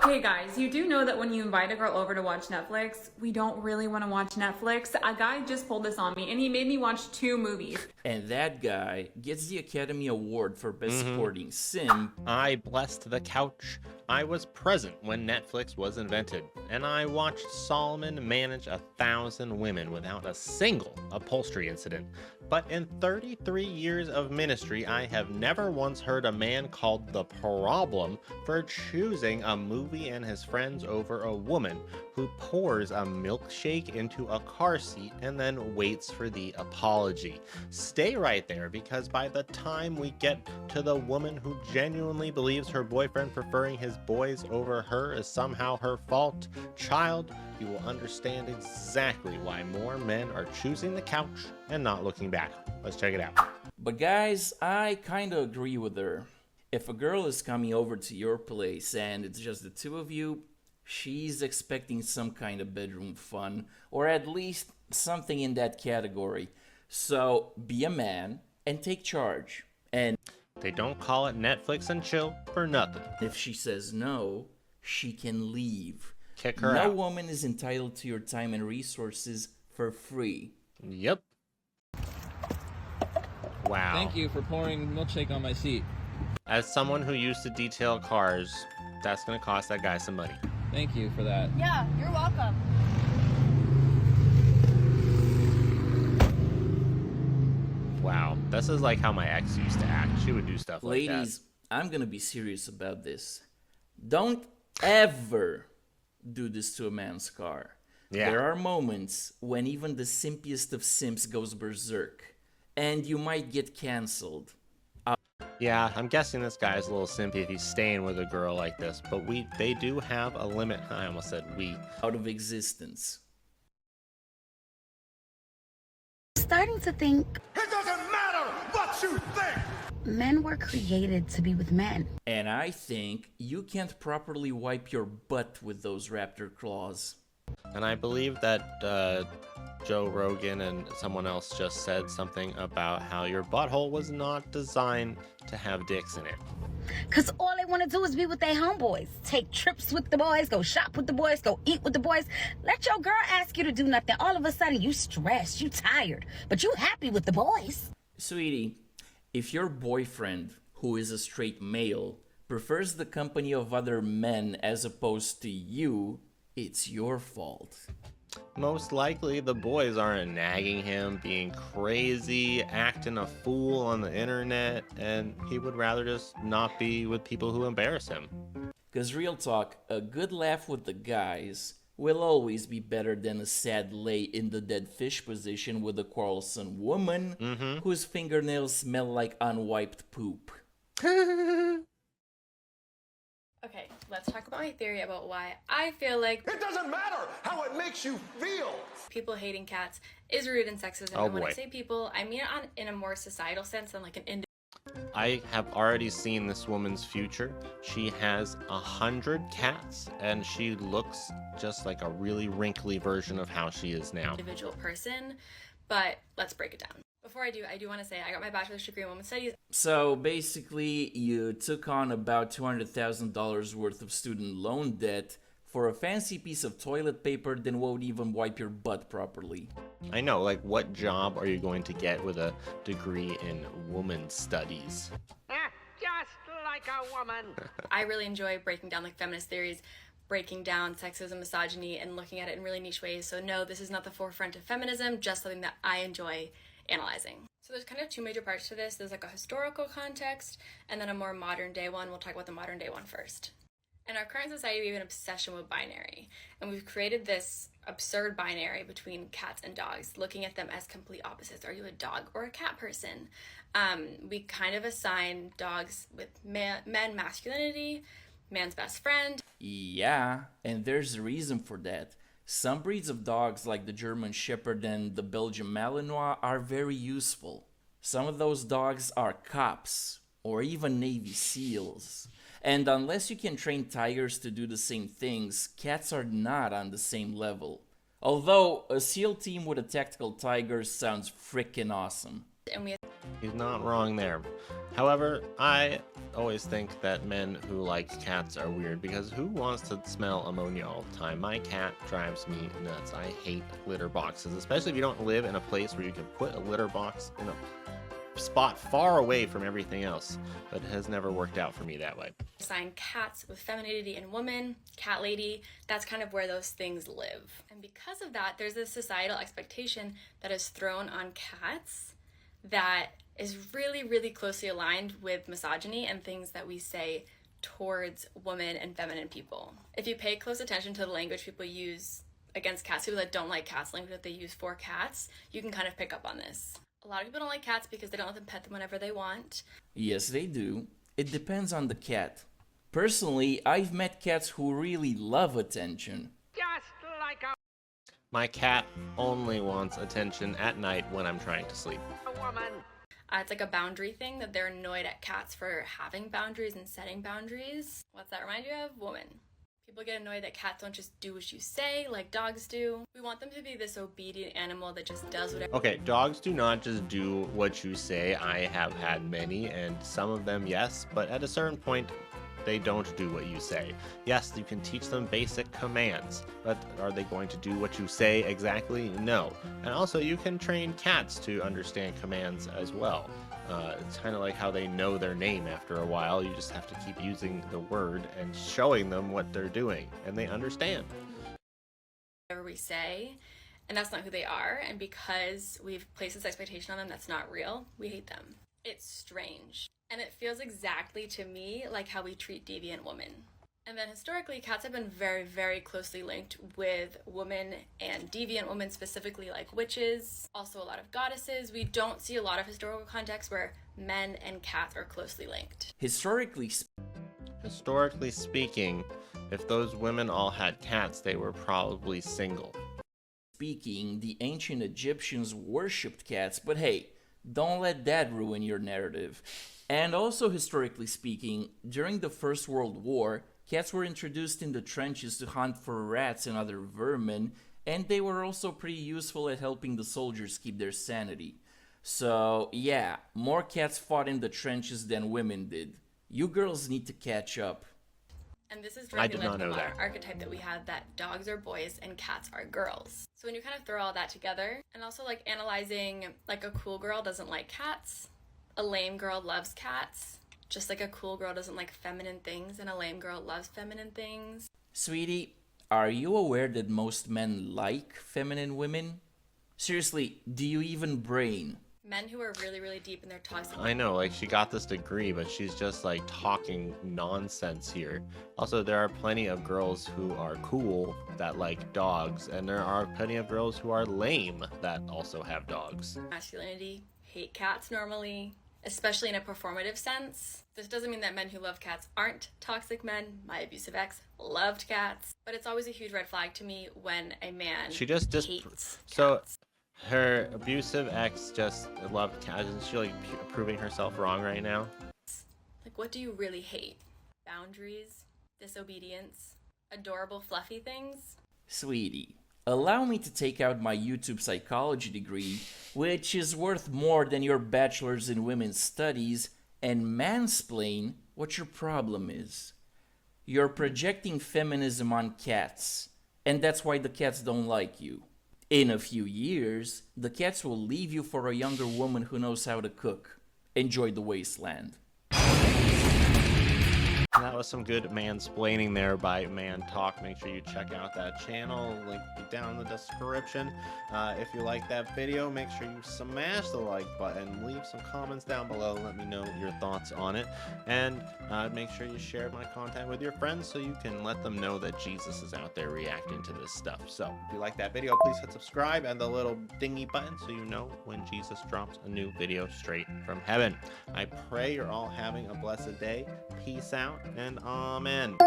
Okay guys, you do know that when you invite a girl over to watch Netflix, we don't really want to watch Netflix. A guy just pulled this on me and he made me watch 2 movies. And that guy gets the Academy Award for Best Supporting Simp. I blessed the couch. I was present when Netflix was invented, and I watched Solomon manage 1,000 women without a single upholstery incident. But in 33 years of ministry, I have never once heard a man called the problem for choosing a movie and his friends over a woman who pours a milkshake into a car seat and then waits for the apology. Stay right there, because by the time we get to the woman who genuinely believes her boyfriend preferring his boys over her is somehow her fault, child, you will understand exactly why more men are choosing the couch and not looking back. Let's check it out. But guys, I kinda agree with her. If a girl is coming over to your place and it's just the 2 of you, she's expecting some kind of bedroom fun, or at least something in that category. So be a man and take charge. And they don't call it Netflix and chill for nothing. If she says no, she can leave. Kick her out. No woman is entitled to your time and resources for free. Yep. Wow. Thank you for pouring milkshake on my seat. As someone who used to detail cars, that's gonna cost that guy some money. Thank you for that. Yeah, you're welcome. Wow, this is like how my ex used to act. She would do stuff like that. Ladies, I'm gonna be serious about this. Don't ever do this to a man's car. Yeah. There are moments when even the simpiest of simps goes berserk, and you might get cancelled. Yeah, I'm guessing this guy's a little simpy if he's staying with a girl like this, but they do have a limit. I almost said we. Out of existence. Starting to think It doesn't matter what you think! men were created to be with men. And I think you can't properly wipe your butt with those raptor claws. And I believe that Joe Rogan and someone else just said something about how your butthole was not designed to have dicks in it. Cause all they want to do is be with their homeboys. Take trips with the boys, go shop with the boys, go eat with the boys. Let your girl ask you to do nothing. All of a sudden you stressed, you tired, but you happy with the boys. Sweetie, if your boyfriend, who is a straight male, prefers the company of other men as opposed to you, it's your fault. Most likely the boys aren't nagging him, being crazy, acting a fool on the internet, and he would rather just not be with people who embarrass him. Cause real talk, a good laugh with the guys will always be better than a sad lay in the dead fish position with a quarrelsome woman whose fingernails smell like unwiped poop. Okay, let's talk about my theory about why I feel like It doesn't matter how it makes you feel! people hating cats is rooted in sexism. Oh, and when I boy. say people, I mean it in a more societal sense than like an individual. I have already seen this woman's future. She has 100 cats, and she looks just like a really wrinkly version of how she is now. Individual person, but let's break it down. Before I do want to say I got my bachelor's degree in women's studies. So basically, you took on about $200,000 worth of student loan debt for a fancy piece of toilet paper that won't even wipe your butt properly. I know, like, what job are you going to get with a degree in women's studies? Just like a woman. I really enjoy breaking down like feminist theories, breaking down sexism, misogyny, and looking at it in really niche ways. So no, this is not the forefront of feminism, just something that I enjoy analyzing. So there's kind of 2 major parts to this. There's like a historical context and then a more modern day one. We'll talk about the modern day one first. In our current society, we have an obsession with binary, and we've created this absurd binary between cats and dogs, looking at them as complete opposites. Are you a dog or a cat person? We kind of assign dogs with men masculinity, man's best friend. Yeah, and there's a reason for that. Some breeds of dogs, like the German Shepherd and the Belgian Malinois, are very useful. Some of those dogs are cops, or even Navy SEALs. And unless you can train tigers to do the same things, cats are not on the same level. Although, a SEAL team with a tactical tiger sounds frickin' awesome. And we He's not wrong there. However, I always think that men who like cats are weird, because who wants to smell ammonia all the time? My cat drives me nuts. I hate litter boxes, especially if you don't live in a place where you can put a litter box in a spot far away from everything else, but it has never worked out for me that way. Assign cats with femininity and woman, cat lady, that's kind of where those things live. And because of that, there's this societal expectation that is thrown on cats that is really, really closely aligned with misogyny and things that we say towards women and feminine people. If you pay close attention to the language people use against cats, people that don't like cats, language that they use for cats, you can kind of pick up on this. A lot of people don't like cats because they don't let them pet them whenever they want. Yes, they do. It depends on the cat. Personally, I've met cats who really love attention. Just like My cat only wants attention at night when I'm trying to sleep. a woman. It's like a boundary thing that they're annoyed at cats for having boundaries and setting boundaries. What's that remind you of? Woman. People get annoyed that cats don't just do what you say like dogs do. We want them to be this obedient animal that just does whatever. Okay, dogs do not just do what you say. I have had many, and some of them, yes, but at a certain point, they don't do what you say. Yes, you can teach them basic commands, but are they going to do what you say exactly? No. And also, you can train cats to understand commands as well. It's kind of like how they know their name after a while. You just have to keep using the word and showing them what they're doing, and they understand. Whatever we say, and that's not who they are, and because we've placed this expectation on them that's not real, we hate them. It's strange, and it feels exactly to me like how we treat deviant women. And then historically, cats have been very, very closely linked with women and deviant women, specifically like witches, also a lot of goddesses. We don't see a lot of historical contexts where men and cats are closely linked. Historically Speaking, if those women all had cats, they were probably single. speaking, the ancient Egyptians worshipped cats, but hey, don't let that ruin your narrative. And also, historically speaking, during the First World War, cats were introduced in the trenches to hunt for rats and other vermin, and they were also pretty useful at helping the soldiers keep their sanity. So, yeah, more cats fought in the trenches than women did. You girls need to catch up. And this is I directly did linked not to know the that. archetype that we have that dogs are boys and cats are girls. So when you kind of throw all that together, and also like analyzing, like a cool girl doesn't like cats, a lame girl loves cats, just like a cool girl doesn't like feminine things and a lame girl loves feminine things. Sweetie, are you aware that most men like feminine women? Seriously, do you even brain? Men who are really, really deep in their toxic. I know, like, she got this degree, but she's just like talking nonsense here. Also, there are plenty of girls who are cool that like dogs, and there are plenty of girls who are lame that also have dogs. Masculinity, hate cats normally, especially in a performative sense. This doesn't mean that men who love cats aren't toxic men. My abusive ex loved cats, but it's always a huge red flag to me when a man She just hates so cats. her abusive ex just loved cats. Isn't she like proving herself wrong right now? Like, what do you really hate? Boundaries, disobedience, adorable fluffy things? Sweetie, allow me to take out my YouTube psychology degree, which is worth more than your bachelor's in women's studies, and mansplain what your problem is. You're projecting feminism on cats, and that's why the cats don't like you. In a few years, the cats will leave you for a younger woman who knows how to cook. Enjoy the wasteland. That was some good mansplaining there by Man Talk. Make sure you check out that channel. Link down in the description. If you like that video, make sure you smash the like button. Leave some comments down below. Let me know your thoughts on it. And make sure you share my content with your friends so you can let them know that Jesus is out there reacting to this stuff. So if you like that video, please hit subscribe and the little dingy button so you know when Jesus drops a new video straight from heaven. I pray you're all having a blessed day. Peace out and amen.